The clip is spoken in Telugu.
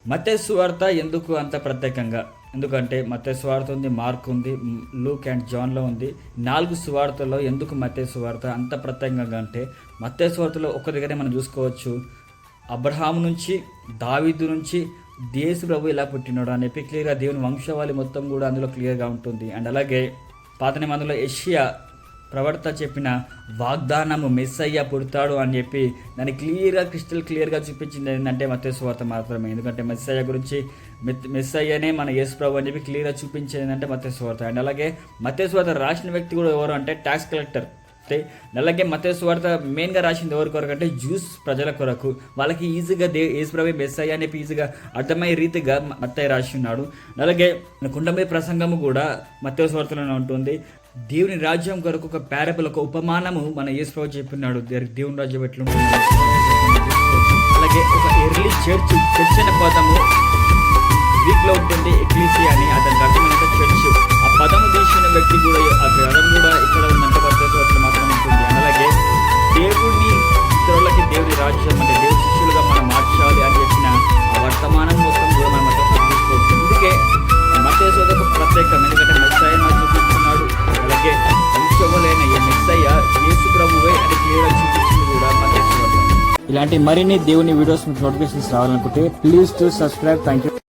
మత్తయి సువార్త ఎందుకు అంత ప్రత్యేకంగా? ఎందుకంటే మత్తయి సువార్త ఉంది, మార్క్ ఉంది, లూక్ అండ్ జాన్లో ఉంది. 4 సువార్తల్లో ఎందుకు మత్తయి సువార్త అంత ప్రత్యేకంగా అంటే, మత్తయి సువార్తలో ఒక్క దగ్గరే మనం చూసుకోవచ్చు, అబ్రహాము నుంచి, దావీదు నుంచి యేసు ప్రభు ఇలా పుట్టినాడు అని చెప్పి క్లియర్గా దేవుని వంశావళి మొత్తం కూడా అందులో క్లియర్గా ఉంటుంది. అండ్ అలాగే పాత నిబంధనలో యెషయా ప్రవక్త చెప్పిన వాగ్దానము మెస్సయ్య పుడతాడు అని చెప్పి దాన్ని క్రిస్టల్ క్లియర్గా చూపించింది ఏంటంటే మత్తయి సువార్త మాత్రమే. ఎందుకంటే మెస్సయ్య గురించి మెస్సయ్యనే మన యేసు ప్రభు అని చెప్పి క్లియర్గా చూపించేది ఏంటంటే మత్తయి సువార్త. అండ్ అలాగే మత్తయి సువార్త రాసిన వ్యక్తి కూడా ఎవరు అంటే ట్యాక్స్ కలెక్టర్. అలాగే మత్తయి సువార్త మెయిన్గా రాసింది ఎవరి కొరకు అంటే జ్యూస్ ప్రజల కొరకు, వాళ్ళకి ఈజీగా యేసు ప్రభు మెస్సయ్య అని చెప్పి ఈజీగా అర్థమయ్యే రీతిగా మత్తయి రాసి ఉన్నాడు. అలాగే కుండమే ప్రసంగము కూడా మత్తయి సువార్తలోనే ఉంటుంది. దేవుని రాజ్యం కొరకు ఒక ప్యారబుల్, ఒక ఉపమానము మన యేసు ప్రభు చెప్పినాడు, దేవుని రాజ్యం ఎట్లుంటుంది. అలాగే ఒక ఎర్లీ చర్చ్ అనే పదము గ్రీక్లో ఉంటుంది, ఎక్లీసియా అని, అతనికి అర్థమైనంత చర్చ్. ఆ పదము తీసిన వ్యక్తి కూడా, ఆ పదం కూడా ఇక్కడ ఉందంటే మత్తయి సువార్తలో మాత్రం ఉంటుంది. అలాగే దేవుని ఇతరులకి దేవుని రాజ్యం అంటే దేవుని శిష్యులుగా మనం మార్చాలి అని చెప్పిన ఆ వర్తమానం మొత్తం కూడా మనం మత్తయి సువార్త తీసుకోవచ్చు. అందుకే మత్తయి సువార్తకు ప్రత్యేకం, ఎందుకంటే మెస్సయ్యను చూపిస్తున్నాడు. అలాగే వంశములైన ఈ మెస్సయ్య యేసు ప్రభువే అని క్లియర్గా చూపించింది కూడా మత్తయి సువార్త. ఇలాంటి మరిన్ని దేవుని వీడియోస్ నోటిఫికేషన్స్ రావాలనుకుంటే please to subscribe. Thank you.